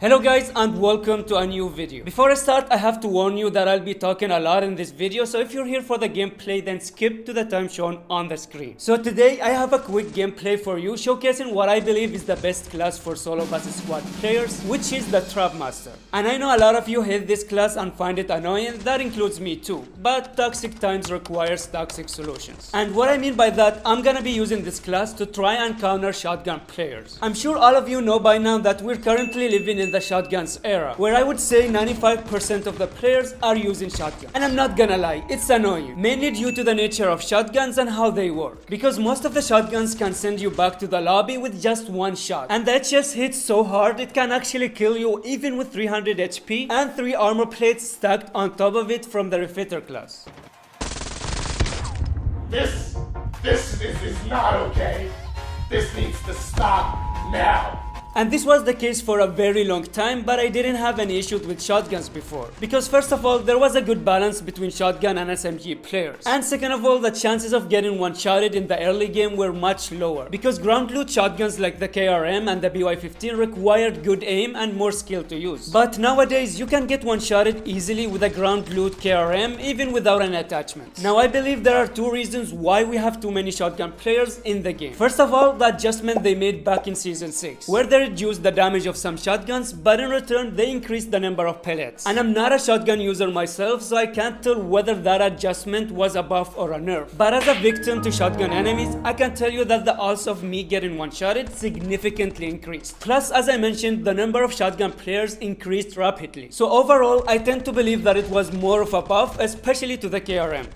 Hello guys and welcome to a new video. Before I start, I have to warn you that I'll be talking a lot in this video, so if you're here for the gameplay then skip to the time shown on the screen. So today I have a quick gameplay for you showcasing what I believe is the best class for solo vs squad players, which is the Trap Master. And I know a lot of you hate this class and find it annoying, that includes me too, but toxic times requires toxic solutions. And what I mean by that, I'm gonna be using this class to try and counter shotgun players. I'm sure all of you know by now that we're currently living in the shotguns era, where I would say 95% of the players are using shotgun. And I'm not gonna lie, it's annoying, mainly due to the nature of shotguns and how they work. Because most of the shotguns can send you back to the lobby with just one shot, and the HS hits so hard it can actually kill you even with 300 HP and 3 armor plates stacked on top of it from the Refitter class. This is not okay. This needs to stop now. And this was the case for a very long time, but I didn't have any issues with shotguns before. Because first of all, there was a good balance between shotgun and SMG players. And second of all, the chances of getting one-shotted in the early game were much lower. Because ground loot shotguns like the KRM and the BY-15 required good aim and more skill to use. But nowadays, you can get one-shotted easily with a ground loot KRM even without an attachment. Now I believe there are two reasons why we have too many shotgun players in the game. First of all, the adjustment they made back in Season 6, where they reduced the damage of some shotguns, but in return they increased the number of pellets. And I'm not a shotgun user myself, so I can't tell whether that adjustment was a buff or a nerf. But as a victim to shotgun enemies, I can tell you that the odds of me getting one-shotted significantly increased. Plus, as I mentioned, the number of shotgun players increased rapidly. So overall, I tend to believe that it was more of a buff, especially to the KRM.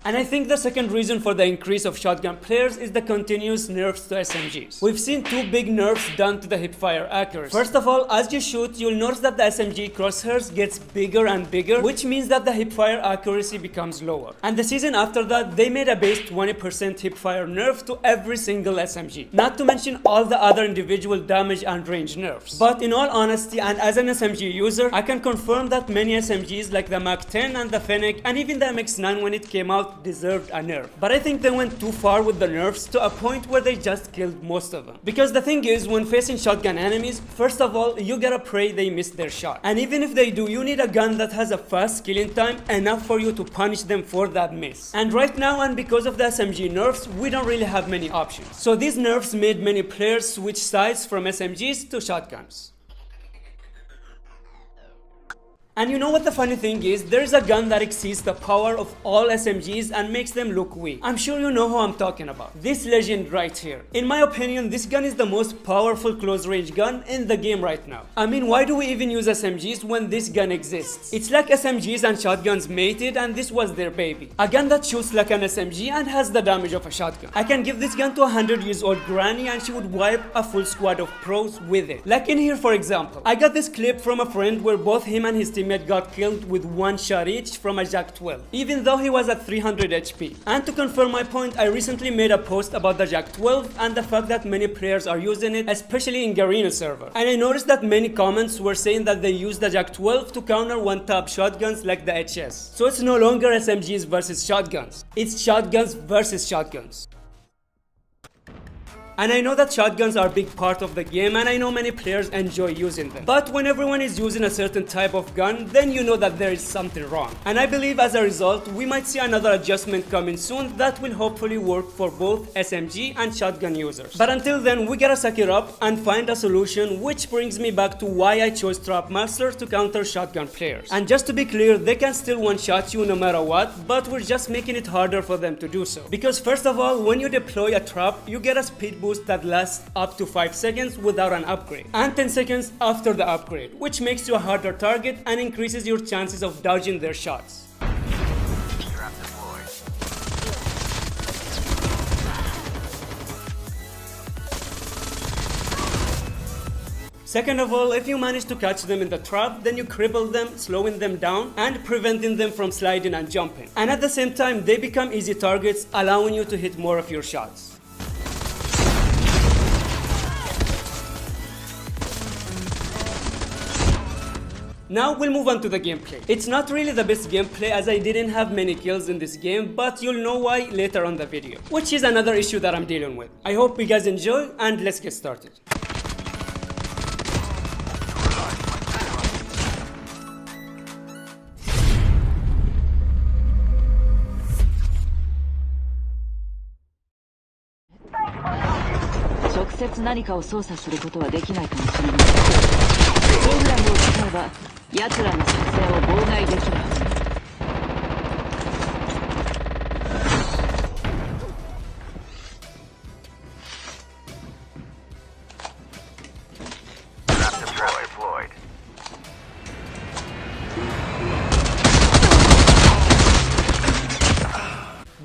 And I think the second reason for the increase of shotgun players is the continuous nerfs to SMGs. We've seen two big nerfs done to the hipfire accuracy. First of all, as you shoot, you'll notice that the SMG crosshairs gets bigger and bigger, which means that the hipfire accuracy becomes lower. And the season after that, they made a base 20% hipfire nerf to every single SMG. Not to mention all the other individual damage and range nerfs. But in all honesty, and as an SMG user, I can confirm that many SMGs like the MAC-10 and the Fennec and even the MX-9 when it came out deserved a nerf. But I think they went too far with the nerfs to a point where they just killed most of them. Because the thing is, when facing shotgun enemies, first of all, you gotta pray they miss their shot. And even if they do, you need a gun that has a fast killing time enough for you to punish them for that miss. And right now, and because of the SMG nerfs, we don't really have many options. So these nerfs made many players switch sides from SMGs to shotguns. And you know what the funny thing is? There is a gun that exceeds the power of all SMGs and makes them look weak. I'm sure you know who I'm talking about. This legend right here. In my opinion, this gun is the most powerful close range gun in the game right now. I mean, why do we even use SMGs when this gun exists? It's like SMGs and shotguns mated and this was their baby. A gun that shoots like an SMG and has the damage of a shotgun. I can give this gun to a 100-year-old granny and she would wipe a full squad of pros with it. Like in here, for example. I got this clip from a friend where both him and his teammate got killed with one shot each from a Jak-12, even though he was at 300 HP. And to confirm my point, I recently made a post about the Jak-12 and the fact that many players are using it, especially in Garena server. And I noticed that many comments were saying that they use the Jak-12 to counter one-tap shotguns like the HS. So it's no longer SMGs versus shotguns, it's shotguns versus shotguns. And I know that shotguns are a big part of the game and I know many players enjoy using them. But when everyone is using a certain type of gun, then you know that there is something wrong. And I believe as a result, we might see another adjustment coming soon that will hopefully work for both SMG and shotgun users. But until then, we gotta suck it up and find a solution, which brings me back to why I chose Trap Master to counter shotgun players. And just to be clear, they can still one-shot you no matter what, but we're just making it harder for them to do so. Because first of all, when you deploy a trap, you get a speed boost that lasts up to 5 seconds without an upgrade, and 10 seconds after the upgrade, which makes you a harder target and increases your chances of dodging their shots. Second of all, if you manage to catch them in the trap, then you cripple them, slowing them down and preventing them from sliding and jumping. And at the same time, they become easy targets, allowing you to hit more of your shots. Now we'll move on to the gameplay. It's not really the best gameplay as I didn't have many kills in this game, but you'll know why later on the video, which is another issue that I'm dealing with. I hope you guys enjoy and let's get started.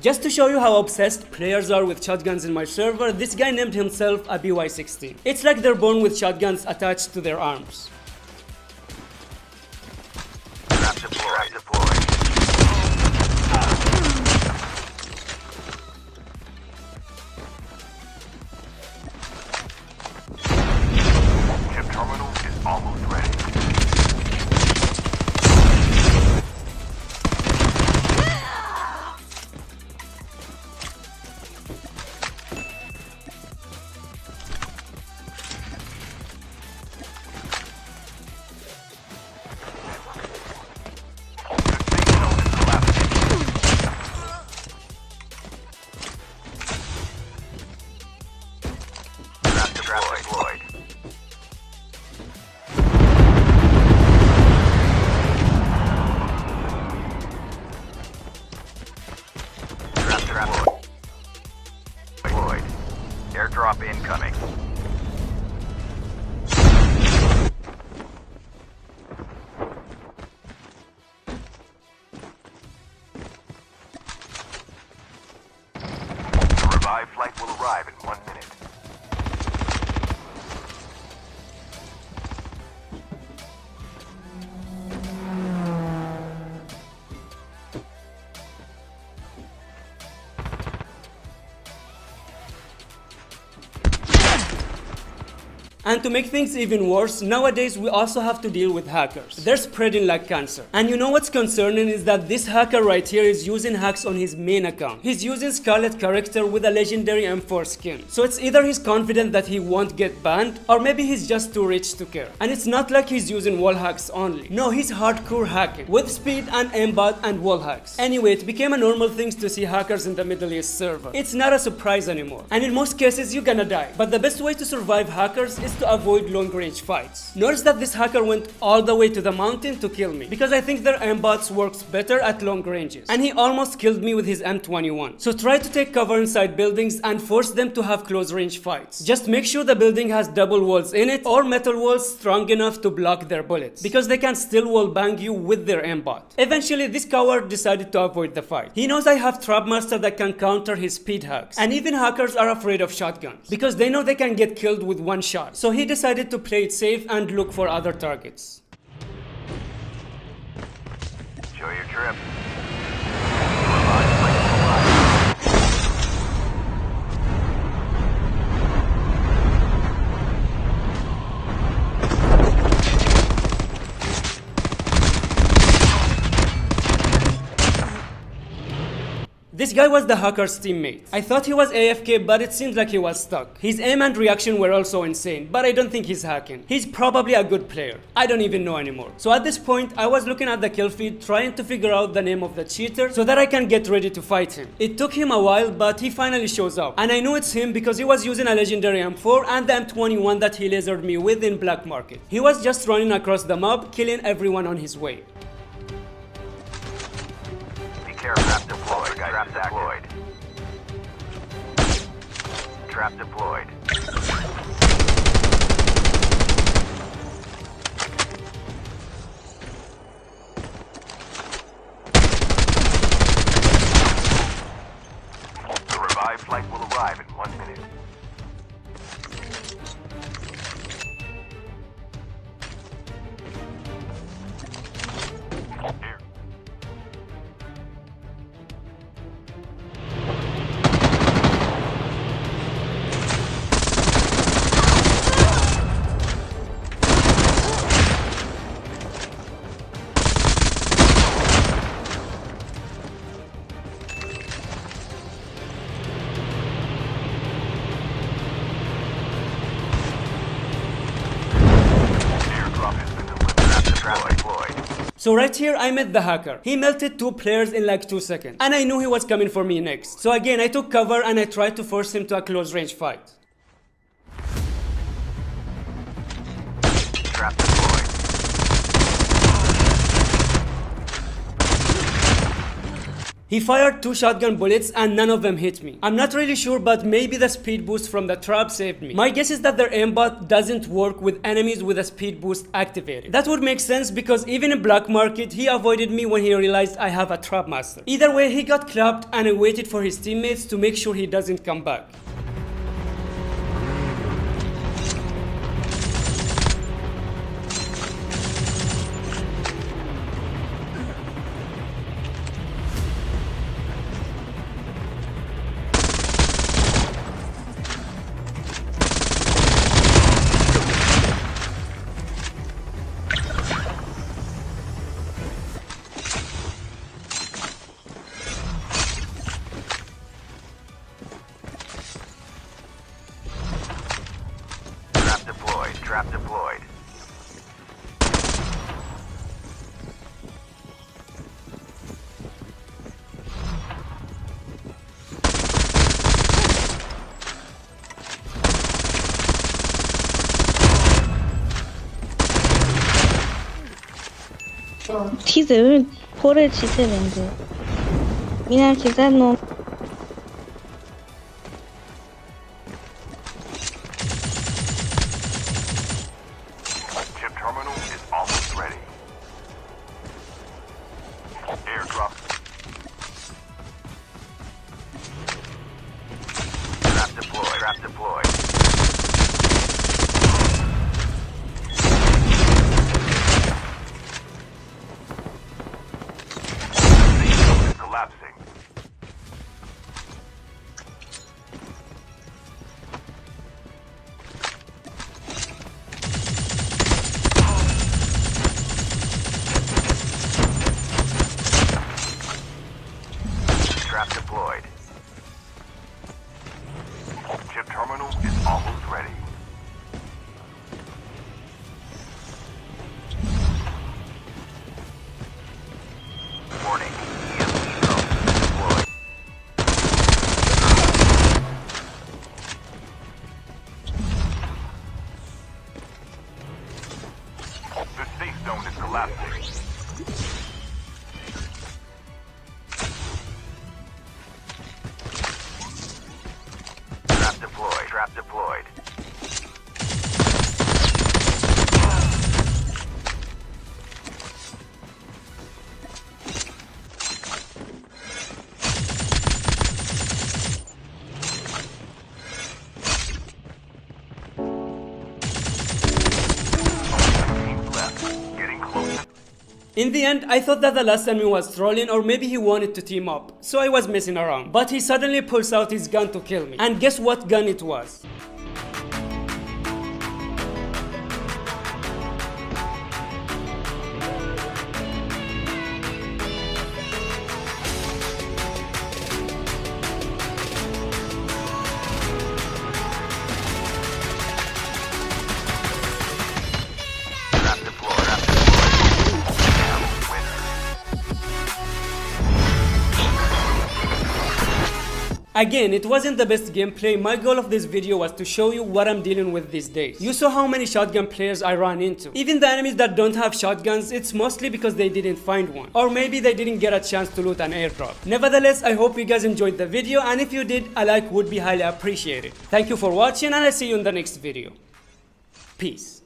Just to show you how obsessed players are with shotguns in my server, this guy named himself a BY-16. It's like they're born with shotguns attached to their arms. Terminal is almost ready. Deployed. Deployed. Airdrop incoming. The revived flight will arrive in 1 minute. And to make things even worse, nowadays we also have to deal with hackers. They're spreading like cancer. And you know what's concerning is that this hacker right here is using hacks on his main account. He's using Scarlet character with a legendary M4 skin. So it's either he's confident that he won't get banned, or maybe he's just too rich to care. And it's not like he's using wall hacks only. No, he's hardcore hacking, with speed and aimbot and wall hacks. Anyway, it became a normal thing to see hackers in the Middle East server. It's not a surprise anymore. And in most cases, you're gonna die. But the best way to survive hackers is to avoid long-range fights. Notice that this hacker went all the way to the mountain to kill me, because I think their aimbots works better at long ranges. And he almost killed me with his M21. So try to take cover inside buildings and force them to have close-range fights. Just make sure the building has double walls in it, or metal walls strong enough to block their bullets, because they can still wall bang you with their aimbot. Eventually, this coward decided to avoid the fight. He knows I have Trapmaster that can counter his speed hacks. And even hackers are afraid of shotguns, because they know they can get killed with one shot. So he decided to play it safe and look for other targets. Enjoy your trip. This guy was the hacker's teammate. I thought he was AFK, but it seems like he was stuck. His aim and reaction were also insane, but I don't think he's hacking. He's probably a good player. I don't even know anymore. So at this point, I was looking at the kill feed, trying to figure out the name of the cheater so that I can get ready to fight him. It took him a while, but he finally shows up. And I knew it's him because he was using a legendary M4 and the M21 that he lasered me with in Black Market. He was just running across the map, killing everyone on his way. Trap deployed. Trap deployed. Trap deployed. The revived flight will arrive in 1 minute. So right here I met the hacker. He melted 2 players in like 2 seconds. And I knew he was coming for me next. So again I took cover and I tried to force him to a close range fight. Trap deployed. He fired 2 shotgun bullets and none of them hit me. I'm not really sure, but maybe the speed boost from the trap saved me. My guess is that their aimbot doesn't work with enemies with a speed boost activated. That would make sense because even in black market, he avoided me when he realized I have a trap master. Either way, he got clapped and I waited for his teammates to make sure he doesn't come back. Trap deployed. 티들 포를 지세는데 미나 기자노 Chip terminal is almost ready. Airdrop. Trap deployed. Trap deployed. Collapsing. Trap deployed. Chip terminal is almost ready. Warning. EMP drone deployed. The safe zone is collapsing. Trap deployed. Trap deployed. Teams left. Getting closer. In the end, I thought that the last enemy was trolling or maybe he wanted to team up, so I was messing around. But he suddenly pulls out his gun to kill me. And guess what gun it was? Trap deployed. Trap deployed. Down. Winner. Again, it wasn't the best gameplay. My goal of this video was to show you what I'm dealing with these days. You saw how many shotgun players I ran into. Even the enemies that don't have shotguns, it's mostly because they didn't find one. Or maybe they didn't get a chance to loot an airdrop. Nevertheless, I hope you guys enjoyed the video, and if you did, a like would be highly appreciated. Thank you for watching, and I'll see you in the next video. Peace.